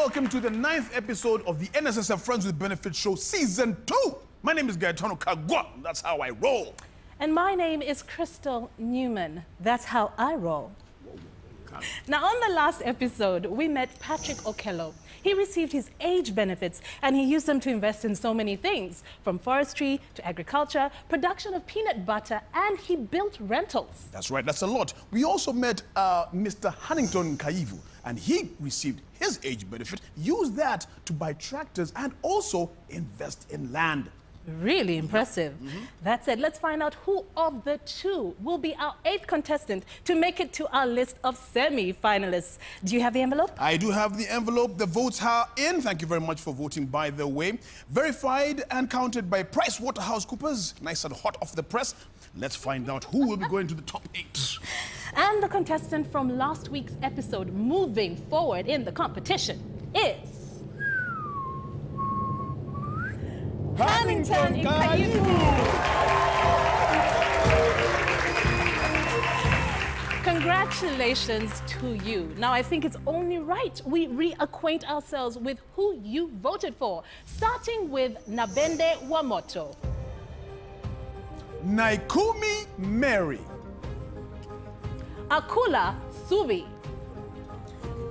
welcome to the 9th episode of the NSSF Friends with Benefits Show Season 2. My name is Gaetano Kagwa. That's how I roll. And my name is Crystal Newman. That's how I roll. Now, on the last episode, we met Patrick Okello. He received his age benefits, and he used them to invest in so many things, from forestry to agriculture, production of peanut butter, and he built rentals. That's right, that's a lot. We also met Mr. Huntington Kaivu, and he received his age benefit, used that to buy tractors and also invest in land. Really impressive. That said, let's find out who of the two will be our 8th contestant to make it to our list of semi-finalists. Do you have the envelope? I do have the envelope. The votes are in. Thank you very much for voting, by the way. Verified and counted by PricewaterhouseCoopers. Nice and hot off the press. Let's find out who will be going to the top 8. And the contestant from last week's episode moving forward in the competition is... Huntington Kaivu. Congratulations to you. Now, I think it's only right we reacquaint ourselves with who you voted for, starting with Nabende Wamoto. Naikumi Mary. Akula Subi.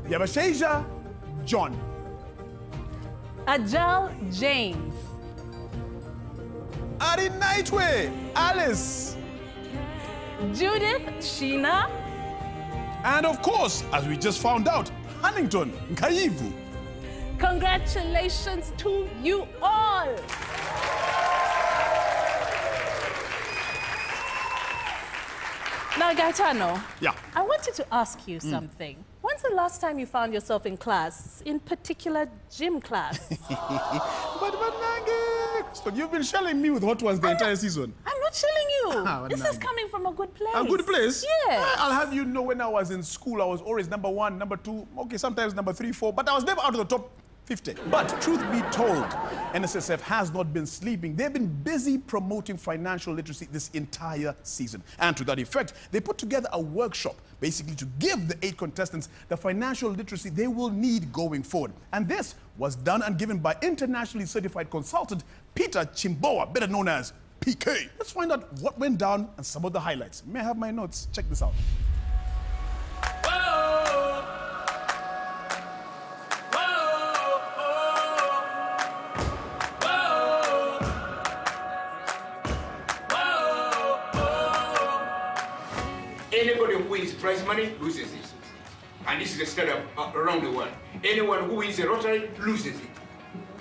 Yabasheja John. Ajal James. Arinaitwe Alice. Judith Sheena. And of course, as we just found out, Huntington Kaivu. Congratulations to you all. Now, Gaetano, yeah. I wanted to ask you something. When's the last time you found yourself in class, in particular gym class? But you've been shelling me with hot ones the entire season. I'm not shelling you. This is coming from a good place. A good place? Yes. I'll have you know, when I was in school, I was always number 1, number 2, okay, sometimes number 3, 4, but I was never out of the top 50. But truth be told, NSSF has not been sleeping. They've been busy promoting financial literacy this entire season. And to that effect, they put together a workshop basically to give the 8 contestants the financial literacy they will need going forward. And this was done and given by internationally certified consultant Peter Chimboa, better known as PK. Let's find out what went down and some of the highlights. May I have my notes? Check this out. Anybody who wins prize money loses it. And this is the standard around the world. Anyone who wins a lottery loses it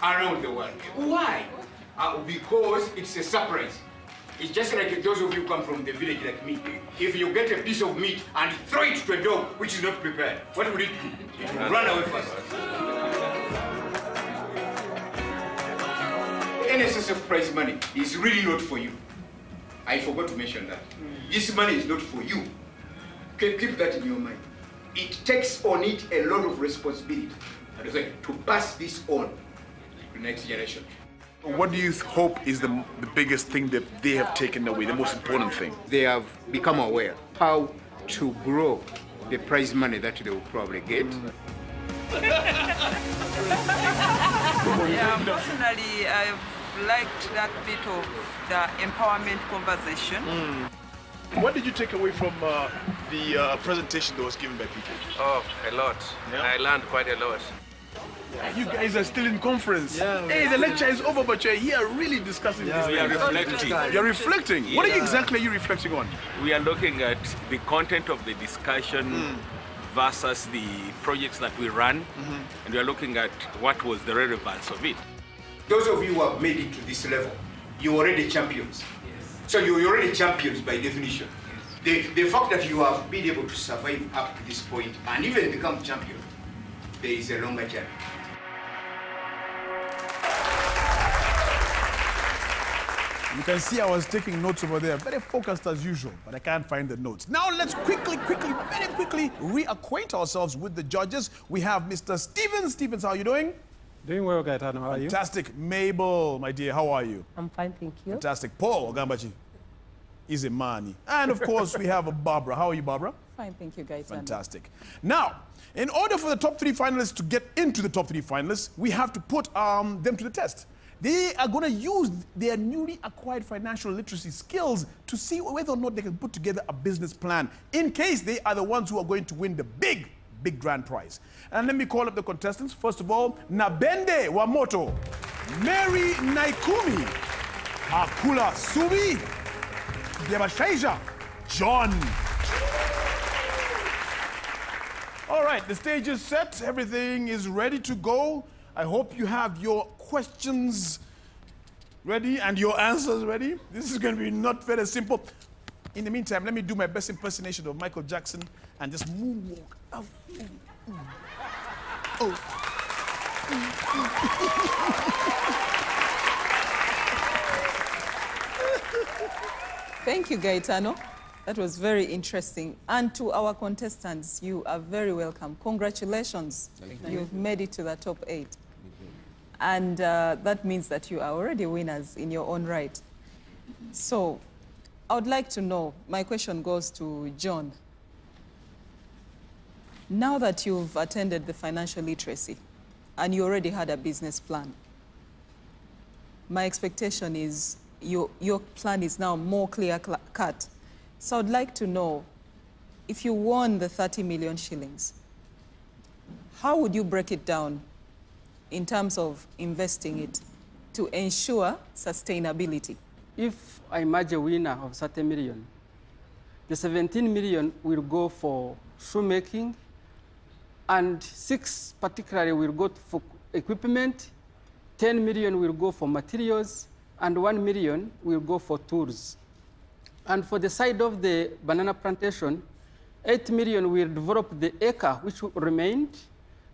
around the world. Why? Because it's a surprise. It's just like those of you who come from the village like me. If you get a piece of meat and throw it to a dog which is not prepared, what would it do? It will run away first. NSSF prize money is really not for you. I forgot to mention that. This money is not for you. Keep that in your mind. It takes on it a lot of responsibility to pass this on to the next generation. What do you hope is the biggest thing that they have taken away, the most important thing? They have become aware how to grow the prize money that they will probably get. Yeah, personally, I've liked that bit of the empowerment conversation. What did you take away from the presentation that was given by PK? Oh, a lot. Yeah. I learned quite a lot. You guys are still in conference. Yeah, hey, the lecture is over, but you're here really discussing this. We are reflecting. You're reflecting? Yeah. What exactly are you reflecting on? We are looking at the content of the discussion versus the projects that we run, and we are looking at what was the relevance of it. Those of you who have made it to this level, you're already champions. Yes. So you're already champions by definition. Yes. The fact that you have been able to survive up to this point and even become champion, there is a longer journey. You can see I was taking notes over there, very focused as usual, but I can't find the notes. Now let's very quickly reacquaint ourselves with the judges. We have Mr. Stevens. Stevens, how are you doing? Doing well, Gaetano. How are you? Fantastic. Mabel, my dear, how are you? I'm fine, thank you. Fantastic. Paul Ogambachi. Izemani. And of course, we have Barbara. How are you, Barbara? Fine, thank you, guys. Fantastic. Now, in order for the top 3 finalists to get into the top 3 finalists, we have to put them to the test. They are going to use their newly acquired financial literacy skills to see whether or not they can put together a business plan in case they are the ones who are going to win the big grand prize. And let me call up the contestants. First of all, Nabende Wamoto, Mary Naikumi, Akula Subi, Debashaija, John. All right, the stage is set. Everything is ready to go. I hope you have your questions ready and your answers ready. This is going to be not very simple. In the meantime, let me do my best impersonation of Michael Jackson and just moonwalk. Oh. Oh. Thank you, Gaetano. That was very interesting. And to our contestants, you are very welcome. Congratulations. You've made it to the top 8. And that means that you are already winners in your own right. So I would like to know, my question goes to John. Now that you've attended the financial literacy and you already had a business plan, my expectation is your plan is now more clear-cut. So I'd like to know, if you won the 30 million shillings, how would you break it down in terms of investing it to ensure sustainability? If I emerge a winner of 30 million, the 17 million will go for shoemaking, and 6 particularly will go for equipment, 10 million will go for materials, and 1 million will go for tools. And for the side of the banana plantation, 8 million will develop the acre which remained,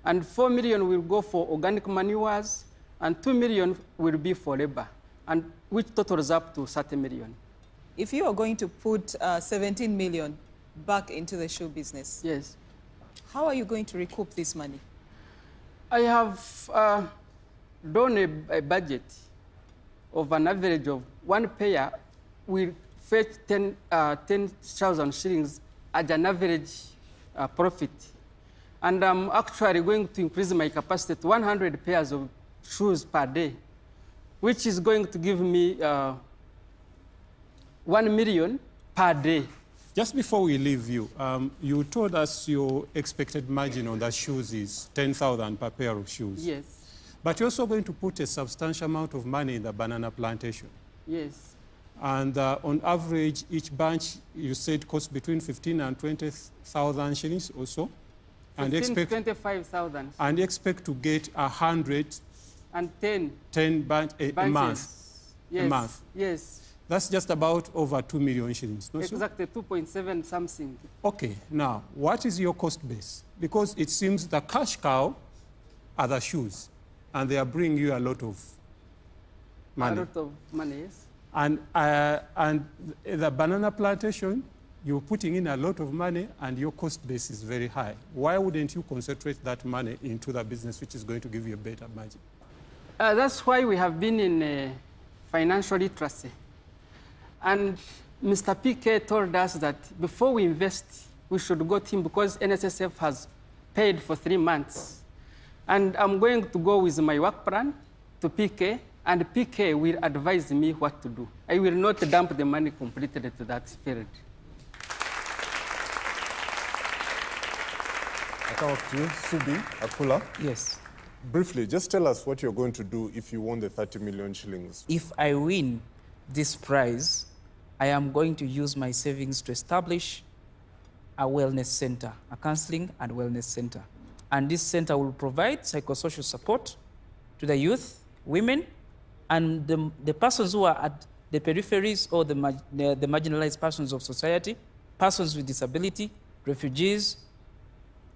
and 4 million will go for organic manures, and 2 million will be for labor, and which totals up to 30 million. If you are going to put 17 million back into the shoe business, yes, how are you going to recoup this money? I have done a budget of an average of one pair will fetch 10,000 shillings as an average profit. And I'm actually going to increase my capacity to 100 pairs of shoes per day, which is going to give me 1 million per day. Just before we leave you, you told us your expected margin on the shoes is 10,000 per pair of shoes. Yes. But you're also going to put a substantial amount of money in the banana plantation. Yes. And on average, each bunch, you said, costs between 15 and 20,000 shillings or so. And 25,000. And expect to get 110 bunch a month. Yes. A month. Yes. That's just about over 2 million shillings. No, exactly, 2.7 something. Okay, now, what is your cost base? Because it seems the cash cow are the shoes, and they are bringing you a lot of money. A lot of money, yes. And the banana plantation, you're putting in a lot of money, and your cost base is very high. Why wouldn't you concentrate that money into the business, which is going to give you a better margin? That's why we have been in financial literacy. And Mr. PK told us that before we invest, we should go to him because NSSF has paid for 3 months. And I'm going to go with my work plan to PK, and PK will advise me what to do. I will not dump the money completely to that field. I come up to you, Subi, Akula. Yes. Briefly, just tell us what you're going to do if you won the 30 million shillings. If I win this prize, I am going to use my savings to establish a wellness center, a counseling and wellness center. And this center will provide psychosocial support to the youth, women, and the persons who are at the peripheries or the marginalized persons of society, persons with disability, refugees,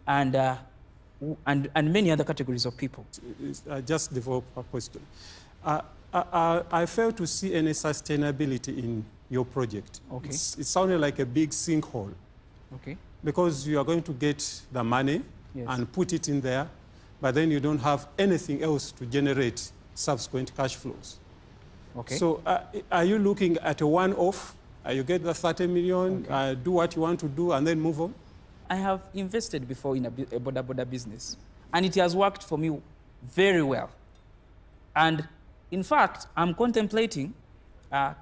and many other categories of people. Just develop a question. I fail to see any sustainability in your project. Okay. It sounded like a big sinkhole. Okay. Because you are going to get the money Yes. and put it in there, but then you don't have anything else to generate subsequent cash flows. Okay. So are you looking at a one-off You get the 30 million, do what you want to do, and then move on? I have invested before in a border business, and it has worked for me very well. And in fact, I'm contemplating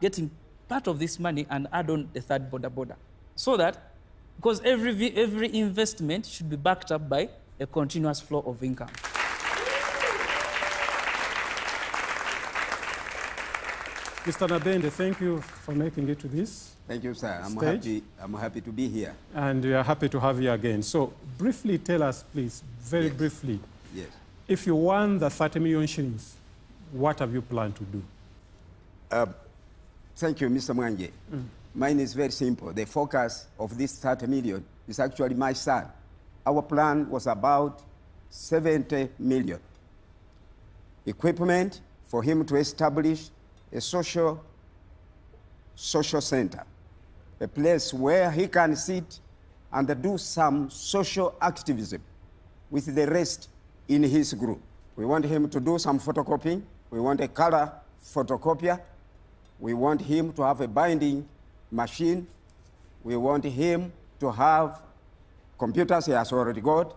getting part of this money and add on the third border. So that, because every investment should be backed up by a continuous flow of income. Mr. Nabende, thank you for making it to this. Thank you, sir. I'm happy to be here. And we are happy to have you again. So briefly tell us, please, very briefly, yes. If you won the 30 million shillings, what have you planned to do? Thank you, Mr. Mwanje. Mine is very simple. The focus of this 30 million is actually my son. Our plan was about 70 million. Equipment for him to establish a social center, a place where he can sit and do some social activism with the rest in his group. We want him to do some photocopying. We want a color photocopier. We want him to have a binding machine. We want him to have computers he has already got.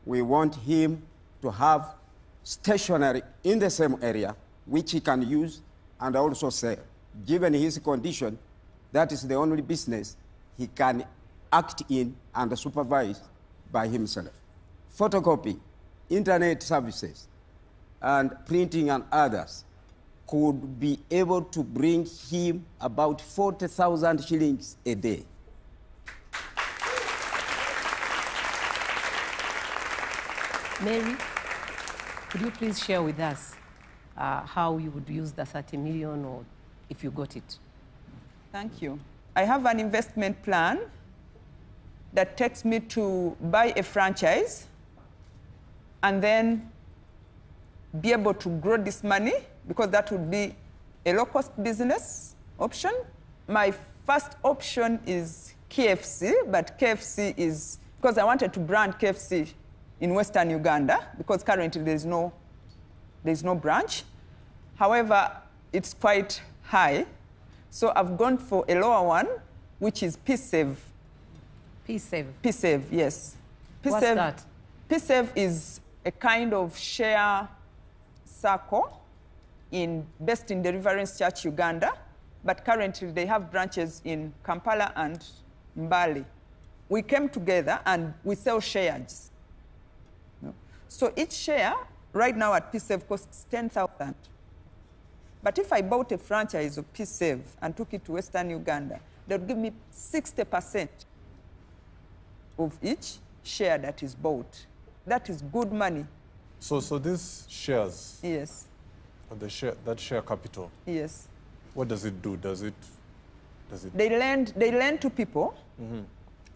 We want him to have stationery in the same area, which he can use and also sell. Given his condition, that is the only business he can act in and supervise by himself. Photocopy, internet services, and printing and others could be able to bring him about 40,000 shillings a day. Mary, could you please share with us how you would use the 30 million or if you got it? Thank you. I have an investment plan that takes me to buy a franchise and then be able to grow this money, because that would be a low-cost business option. My first option is KFC, but KFC is, because I wanted to brand KFC in Western Uganda, because currently there's no branch. However, it's quite high. So I've gone for a lower one, which is P-Save. P-Save? P-Save, yes. What's that? P-Save is a kind of share circle based in Deliverance Church, Uganda, but currently they have branches in Kampala and Mbale. We came together and we sell shares. So each share right now at P-Save costs 10,000. But if I bought a franchise of P-Save and took it to Western Uganda, they would give me 60% of each share that is bought. That is good money. So these shares, yes, that share capital, yes, what does it do? Does it? They lend to people,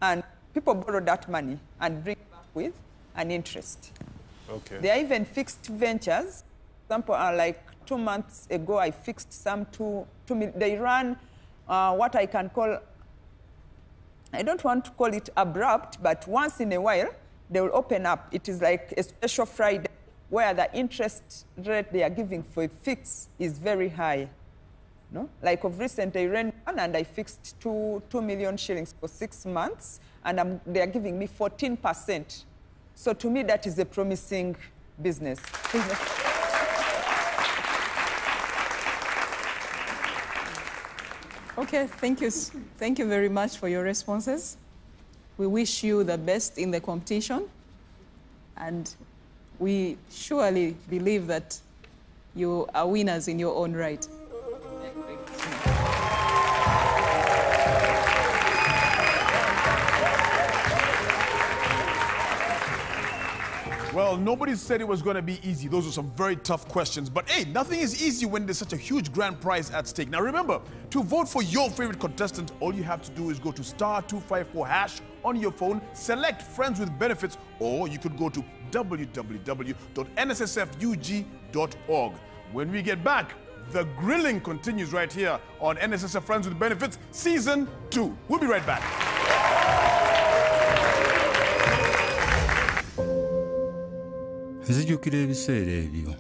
and people borrow that money and bring back with an interest. Okay. There are even fixed ventures. For example, like 2 months ago, I fixed some they run what I can call, I don't want to call it abrupt, but once in a while, they will open up. It is like a special Friday where the interest rate they are giving for a fix is very high. No? Like of recent, I ran one and I fixed 2 million shillings for 6 months, and they are giving me 14%. So to me, that is a promising business. Okay, thank you. Thank you very much for your responses. We wish you the best in the competition, and we surely believe that you are winners in your own right. Well, nobody said it was going to be easy. Those were some very tough questions. But hey, nothing is easy when there's such a huge grand prize at stake. Now remember, to vote for your favorite contestant, all you have to do is go to *254# on your phone, select Friends with Benefits, or you could go to www.nssfug.org. When we get back, the grilling continues right here on NSSF Friends with Benefits Season 2. We'll be right back. Nzijukira ebiseera ebyo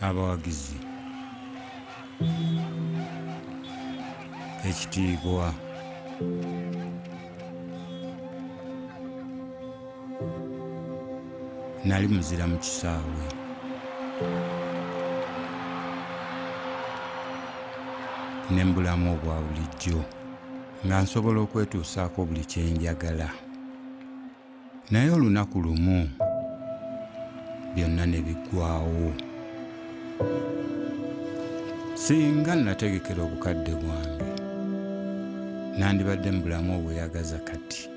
abawagizi ekitiibwa. Nali muzira mu kisaawe. Ne mbulamu obwa bulijjo nga nsobola okwetuusaako buli kye njagala. Naye olunaku lumu byonna ne biggwaawo. Singa nategekera obukadde bwange nandibadde mu bulamu obweyagaza kati.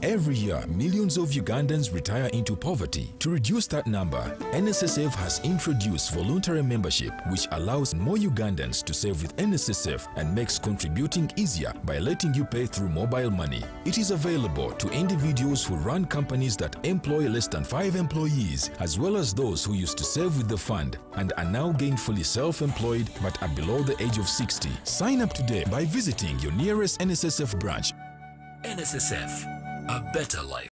Every year, millions of Ugandans retire into poverty. To reduce that number, NSSF has introduced voluntary membership, which allows more Ugandans to save with NSSF and makes contributing easier by letting you pay through mobile money. It is available to individuals who run companies that employ less than 5 employees, as well as those who used to save with the fund and are now gainfully self-employed but are below the age of 60. Sign up today by visiting your nearest NSSF branch. NSSF, a better life.